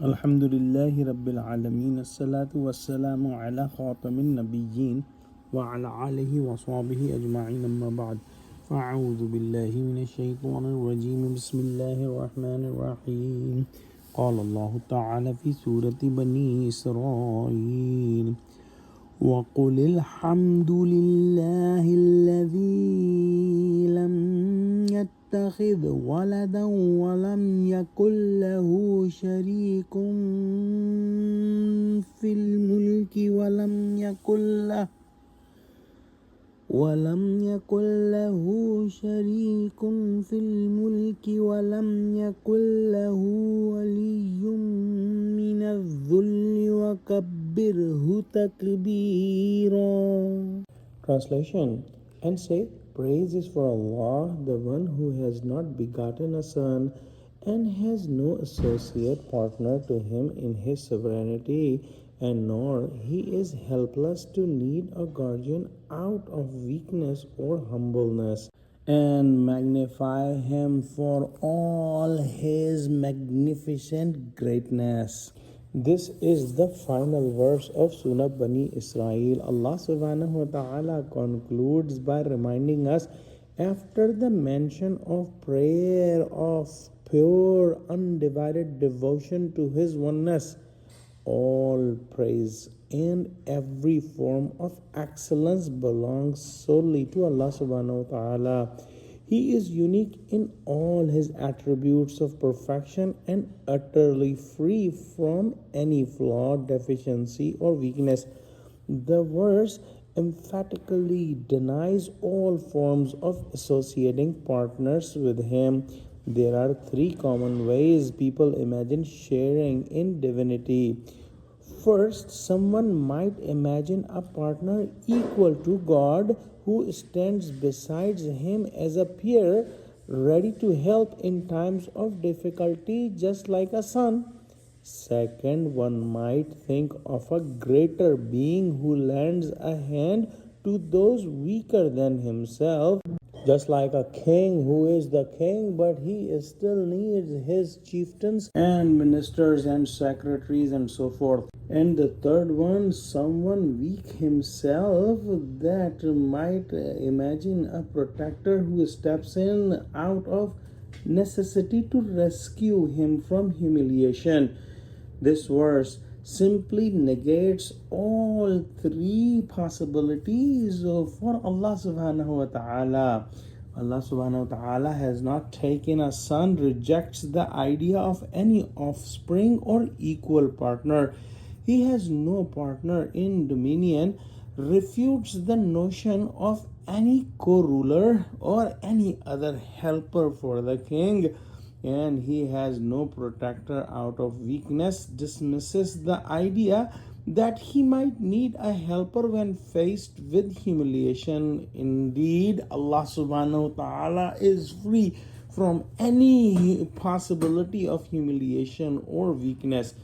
Alhamdulillahi Rabbil Alameen. As-salatu was-salamu ala khatamin nabiyyin wa ala alihi wa sahbihi ajma'in amma ba'd. A'udhu billahi minash shaytanir rajim. Bismillahir rahmanir rahim. Qala Allah ta'ala fi surati Bani Israel. وقل الحمد لله الذي لم يتخذ ولدا ولم يكن له شريك في الملك ولم يكن له ولي من الذل وكبره تكبيرا. Translation. And say, praise is for Allah, the one who has not begotten a son and has no associate partner to him in his sovereignty, and nor he is helpless to need a guardian out of weakness or humbleness. And magnify him for all his magnificent greatness. This is the final verse of Surah Bani Israel. Allah subhanahu wa ta'ala concludes by reminding us, after the mention of prayer of pure undivided devotion to his oneness, all praise and every form of excellence belongs solely to Allah subhanahu wa ta'ala. He is unique in all his attributes of perfection and utterly free from any flaw, deficiency, or weakness. The verse emphatically denies all forms of associating partners with him. There are three common ways people imagine sharing in divinity. First, someone might imagine a partner equal to God who stands beside him as a peer, ready to help in times of difficulty, just like a son. Second, one might think of a greater being who lends a hand to those weaker than himself, just like a king who is the king, but he still needs his chieftains and ministers and secretaries and so forth. And the third one, someone weak himself, that might imagine a protector who steps in out of necessity to rescue him from humiliation. This verse simply negates all three possibilities for Allah subhanahu wa ta'ala. Allah subhanahu wa ta'ala has not taken a son, rejects the idea of any offspring or equal partner. He has no partner in dominion, refutes the notion of any co-ruler or any other helper for the king, and he has no protector out of weakness, dismisses the idea that he might need a helper when faced with humiliation. Indeed, Allah subhanahu wa ta'ala is free from any possibility of humiliation or weakness.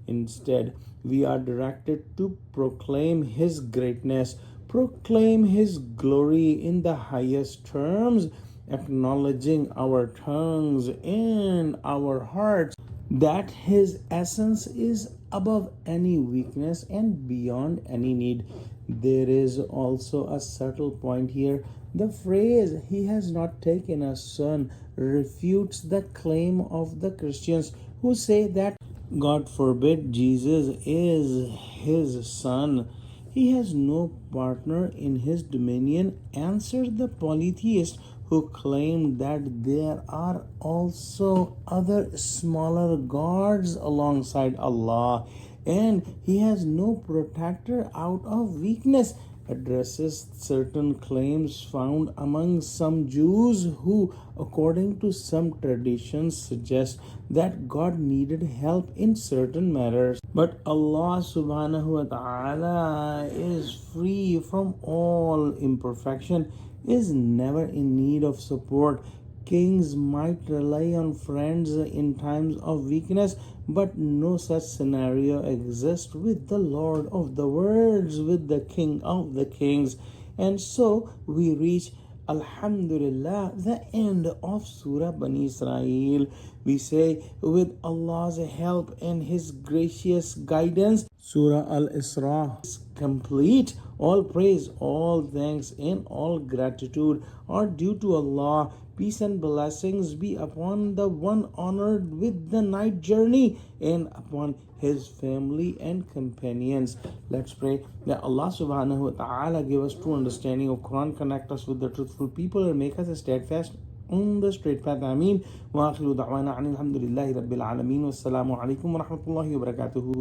Instead, we are directed to proclaim his greatness, proclaim his glory in the highest terms, acknowledging our tongues and our hearts that his essence is above any weakness and beyond any need. There is also a subtle point here. The phrase, he has not taken a son, refutes the claim of the Christians who say that, God forbid, Jesus is his son. He has no partner in his dominion, answered the polytheist who claimed that there are also other smaller gods alongside Allah, and he has no protector out of weakness, addresses certain claims found among some Jews who, according to some traditions, suggest that God needed help in certain matters. But Allah subhanahu wa ta'ala is free from all imperfection, is never in need of support. Kings might rely on friends in times of weakness, but no such scenario exists with the Lord of the worlds, with the King of the kings. And so we reach Alhamdulillah, the end of Surah Bani Israel. We say, with Allah's help and His gracious guidance, Surah Al Isra is complete. All praise, all thanks, and all gratitude are due to Allah. Peace and blessings be upon the one honored with the night journey and upon his family and companions. Let's pray that Allah subhanahu wa ta'ala give us true understanding of Quran, connect us with the truthful people, and make us steadfast on the straight path. Ameen. Wa akhiru da'wana alhamdulillahi rabbil alameen. Wassalamu alaikum wa rahmatullahi wa barakatuhu.